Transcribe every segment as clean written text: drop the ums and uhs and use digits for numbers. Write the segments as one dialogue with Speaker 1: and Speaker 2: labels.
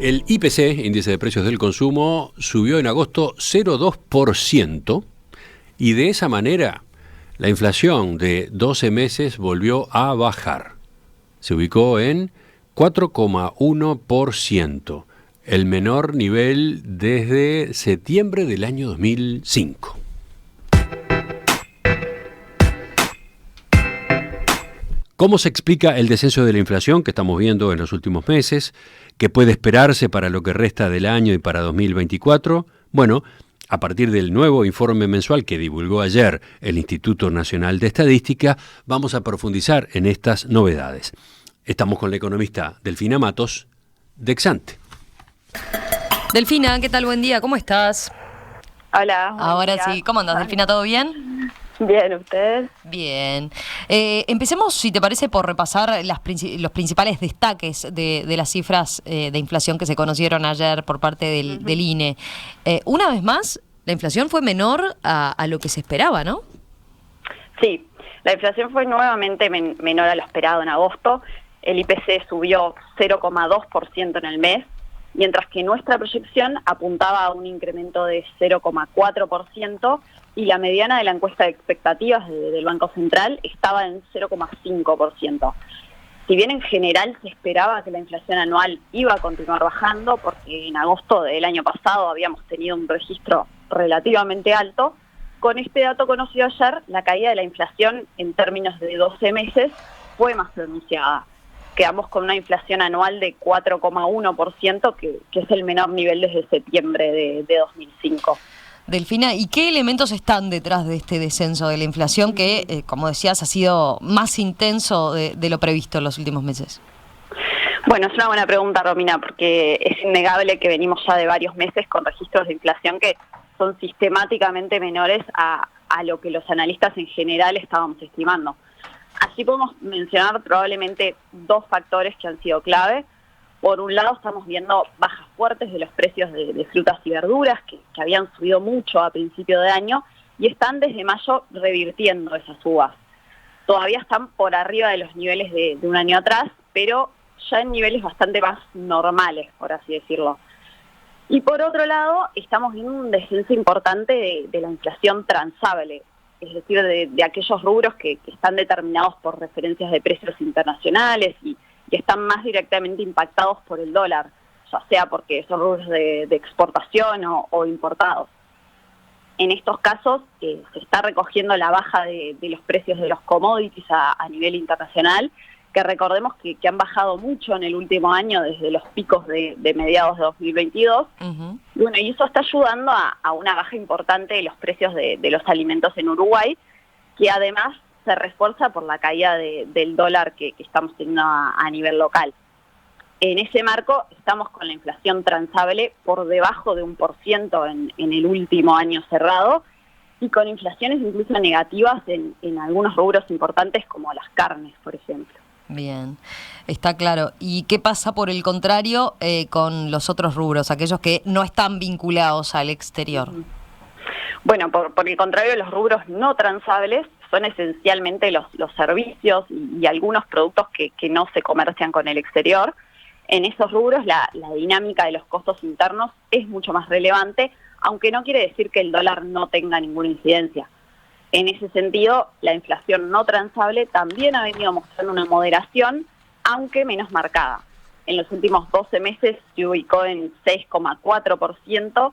Speaker 1: El IPC, índice de precios del consumo, subió en agosto 0,2% y de esa manera la inflación de 12 meses volvió a bajar. Se ubicó en 4,1%, el menor nivel desde septiembre del año 2005. ¿Cómo se explica el descenso de la inflación que estamos viendo en los últimos meses? ¿Qué puede esperarse para lo que resta del año y para 2024? Bueno, a partir del nuevo informe mensual que divulgó ayer el Instituto Nacional de Estadística, vamos a profundizar en estas novedades. Estamos con la economista Delfina Matos, de Exante.
Speaker 2: Delfina, ¿qué tal? Buen día, ¿cómo estás?
Speaker 3: Hola.
Speaker 2: Ahora sí, ¿cómo andas, Delfina? ¿Todo bien?
Speaker 3: Bien, ¿ustedes?
Speaker 2: Bien. Empecemos, si te parece, por repasar los principales destaques de las cifras de inflación que se conocieron ayer por parte del INE. Una vez más, la inflación fue menor a lo que se esperaba, ¿no?
Speaker 3: Sí, la inflación fue nuevamente menor a lo esperado en agosto. El IPC subió 0,2% en el mes, mientras que nuestra proyección apuntaba a un incremento de 0,4%, y la mediana de la encuesta de expectativas del Banco Central estaba en 0,5%. Si bien en general se esperaba que la inflación anual iba a continuar bajando, porque en agosto del año pasado habíamos tenido un registro relativamente alto, con este dato conocido ayer, la caída de la inflación en términos de 12 meses fue más pronunciada. Quedamos con una inflación anual de 4,1%, que es el menor nivel desde septiembre de 2005.
Speaker 2: Delfina, ¿y qué elementos están detrás de este descenso de la inflación que, como decías, ha sido más intenso de lo previsto en los últimos meses?
Speaker 3: Bueno, es una buena pregunta, Romina, porque es innegable que venimos ya de varios meses con registros de inflación que son sistemáticamente menores a lo que los analistas en general estábamos estimando. Así podemos mencionar probablemente dos factores que han sido clave. Por un lado, estamos viendo bajas fuertes de los precios de frutas y verduras, que habían subido mucho a principio de año, y están desde mayo revirtiendo esas subas. Todavía están por arriba de los niveles de un año atrás, pero ya en niveles bastante más normales, por así decirlo. Y por otro lado, estamos viendo un descenso importante de la inflación transable, es decir, de aquellos rubros que están determinados por referencias de precios internacionales y que están más directamente impactados por el dólar, ya sea porque son rubros de exportación o importados. En estos casos se está recogiendo la baja de los precios de los commodities a nivel internacional, que recordemos que han bajado mucho en el último año desde los picos de mediados de 2022. Uh-huh. Bueno, y eso está ayudando a una baja importante de los precios de los alimentos en Uruguay, que además se refuerza por la caída del dólar que estamos teniendo a nivel local. En ese marco estamos con la inflación transable por debajo de 1% en el último año cerrado, y con inflaciones incluso negativas en algunos rubros importantes como las carnes, por ejemplo.
Speaker 2: Bien, está claro. ¿Y qué pasa por el contrario con los otros rubros, aquellos que no están vinculados al exterior?
Speaker 3: Bueno, por el contrario, los rubros no transables son esencialmente los servicios y algunos productos que no se comercian con el exterior. En esos rubros la dinámica de los costos internos es mucho más relevante, aunque no quiere decir que el dólar no tenga ninguna incidencia. En ese sentido, la inflación no transable también ha venido mostrando una moderación, aunque menos marcada. En los últimos 12 meses se ubicó en 6,4%,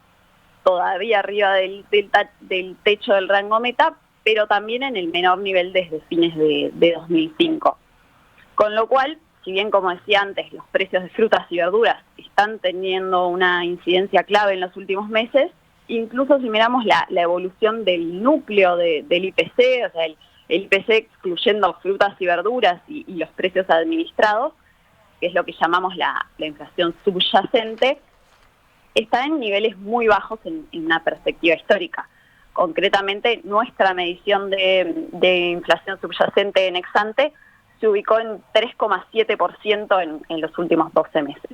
Speaker 3: todavía arriba del techo del rango meta, pero también en el menor nivel desde fines de 2005. Con lo cual, si bien, como decía antes, los precios de frutas y verduras están teniendo una incidencia clave en los últimos meses, incluso si miramos la evolución del núcleo del IPC, o sea, el IPC excluyendo frutas y verduras y los precios administrados, que es lo que llamamos la inflación subyacente, está en niveles muy bajos en una perspectiva histórica. Concretamente, nuestra medición de inflación subyacente en Exante se ubicó en 3,7% en los últimos 12 meses.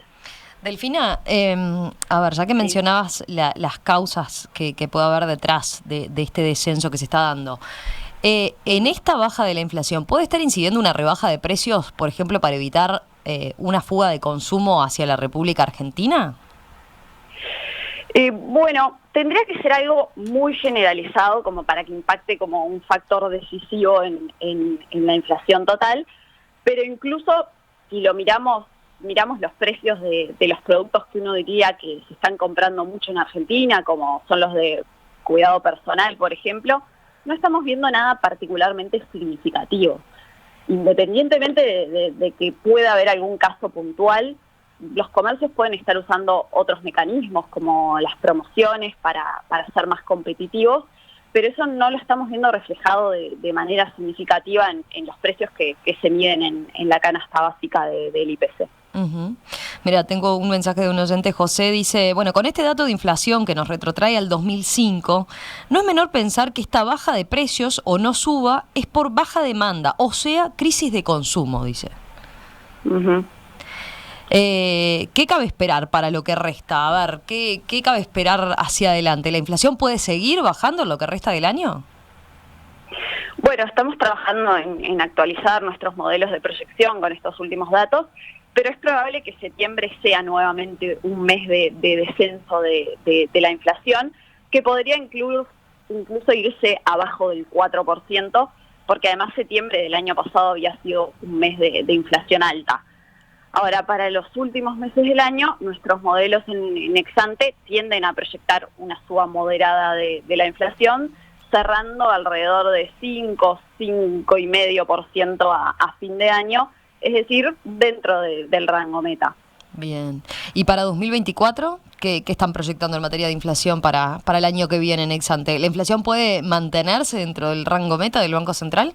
Speaker 2: Delfina, a ver, ya que mencionabas las causas que puede haber detrás de este descenso que se está dando, en esta baja de la inflación, ¿puede estar incidiendo una rebaja de precios, por ejemplo, para evitar una fuga de consumo hacia la República Argentina?
Speaker 3: Bueno, tendría que ser algo muy generalizado como para que impacte como un factor decisivo en la inflación total, pero incluso si lo miramos los precios de los productos que uno diría que se están comprando mucho en Argentina, como son los de cuidado personal, por ejemplo, no estamos viendo nada particularmente significativo. Independientemente de que pueda haber algún caso puntual, los comercios pueden estar usando otros mecanismos como las promociones para ser más competitivos, pero eso no lo estamos viendo reflejado de manera significativa en los precios que se miden en la canasta básica del IPC.
Speaker 2: Mira, tengo un mensaje de un oyente, José, dice, bueno, con este dato de inflación que nos retrotrae al 2005, no es menor pensar que esta baja de precios o no suba es por baja demanda, o sea, crisis de consumo, dice. ¿Qué cabe esperar para lo que resta? A ver, ¿qué cabe esperar hacia adelante? ¿La inflación puede seguir bajando en lo que resta del año?
Speaker 3: Bueno, estamos trabajando en actualizar nuestros modelos de proyección con estos últimos datos, pero es probable que septiembre sea nuevamente un mes de descenso de la inflación, que podría incluso irse abajo del 4%, porque además septiembre del año pasado había sido un mes de inflación alta. Ahora, para los últimos meses del año, nuestros modelos en ex-ante tienden a proyectar una suba moderada de la inflación, cerrando alrededor de 5,5% a fin de año, es decir, dentro del rango meta.
Speaker 2: Bien. ¿Y para 2024? ¿Qué están proyectando en materia de inflación para el año que viene en ex-ante? ¿La inflación puede mantenerse dentro del rango meta del Banco Central?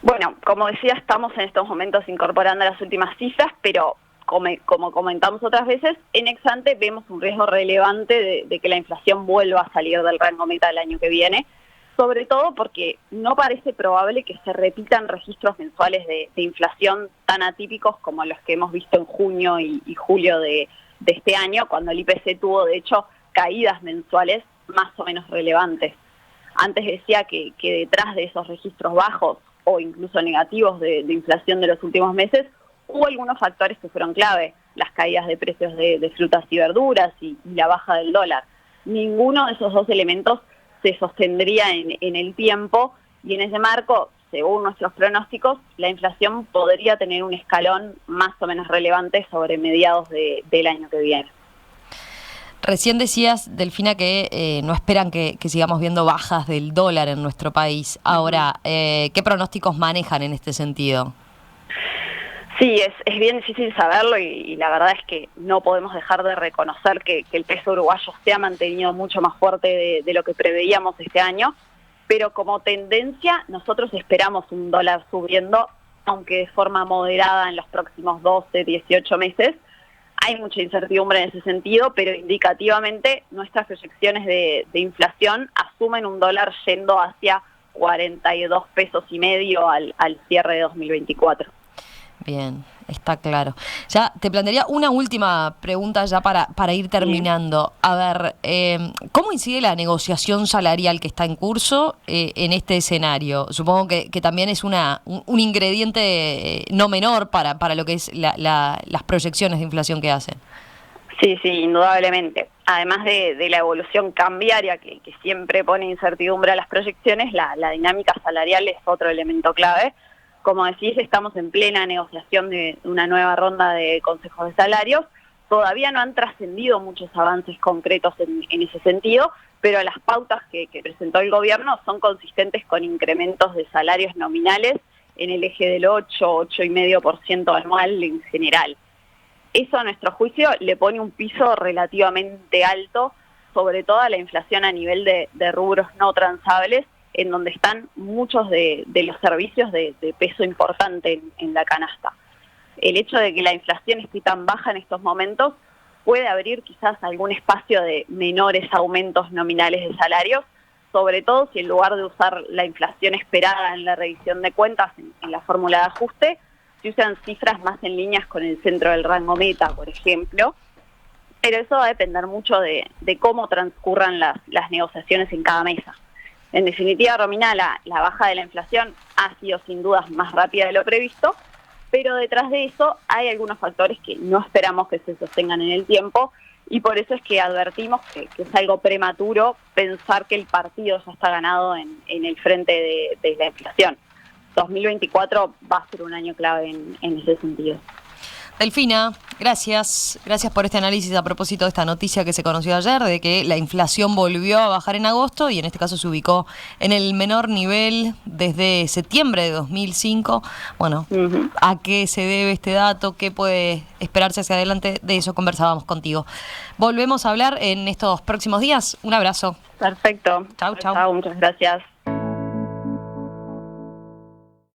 Speaker 3: Bueno, como decía, estamos en estos momentos incorporando las últimas cifras, pero como comentamos otras veces, en ex-ante vemos un riesgo relevante de que la inflación vuelva a salir del rango meta del año que viene, sobre todo porque no parece probable que se repitan registros mensuales de inflación tan atípicos como los que hemos visto en junio y julio de este año, cuando el IPC tuvo, de hecho, caídas mensuales más o menos relevantes. Antes decía que detrás de esos registros bajos o incluso negativos de inflación de los últimos meses, hubo algunos factores que fueron clave, las caídas de precios de frutas y verduras y la baja del dólar. Ninguno de esos dos elementos se sostendría en el tiempo, y en ese marco, según nuestros pronósticos, la inflación podría tener un escalón más o menos relevante sobre mediados del año que viene.
Speaker 2: Recién decías, Delfina, que no esperan que sigamos viendo bajas del dólar en nuestro país. Ahora, ¿qué pronósticos manejan en este sentido?
Speaker 3: Sí, es bien difícil saberlo y la verdad es que no podemos dejar de reconocer que el peso uruguayo se ha mantenido mucho más fuerte de lo que preveíamos este año, pero como tendencia nosotros esperamos un dólar subiendo, aunque de forma moderada en los próximos 12, 18 meses. Hay mucha incertidumbre en ese sentido, pero indicativamente nuestras proyecciones de inflación asumen un dólar yendo hacia 42 pesos y medio al cierre de 2024.
Speaker 2: Bien, está claro. Ya te plantearía una última pregunta ya para ir terminando. A ver, ¿cómo incide la negociación salarial que está en curso en este escenario? Supongo que también es un ingrediente no menor para lo que es las proyecciones de inflación que hacen.
Speaker 3: Sí, indudablemente. Además de la evolución cambiaria que siempre pone incertidumbre a las proyecciones, la dinámica salarial es otro elemento clave. Como decís, estamos en plena negociación de una nueva ronda de consejos de salarios. Todavía no han trascendido muchos avances concretos en ese sentido, pero las pautas que presentó el gobierno son consistentes con incrementos de salarios nominales en el eje del 8,5% anual en general. Eso, a nuestro juicio, le pone un piso relativamente alto, sobre todo a la inflación a nivel de rubros no transables, en donde están muchos de los servicios de peso importante en la canasta. El hecho de que la inflación esté tan baja en estos momentos puede abrir quizás algún espacio de menores aumentos nominales de salarios, sobre todo si en lugar de usar la inflación esperada en la revisión de cuentas en la fórmula de ajuste, se usan cifras más en líneas con el centro del rango meta, por ejemplo. Pero eso va a depender mucho de cómo transcurran las negociaciones en cada mesa. En definitiva, Romina, la baja de la inflación ha sido sin dudas más rápida de lo previsto, pero detrás de eso hay algunos factores que no esperamos que se sostengan en el tiempo, y por eso es que advertimos que es algo prematuro pensar que el partido ya está ganado en el frente de la inflación. 2024 va a ser un año clave en ese sentido.
Speaker 2: Delfina, gracias por este análisis a propósito de esta noticia que se conoció ayer, de que la inflación volvió a bajar en agosto y en este caso se ubicó en el menor nivel desde septiembre de 2005. Bueno, ¿a qué se debe este dato? ¿Qué puede esperarse hacia adelante? De eso conversábamos contigo. Volvemos a hablar en estos próximos días. Un abrazo.
Speaker 3: Perfecto.
Speaker 2: Chau.
Speaker 3: Muchas gracias.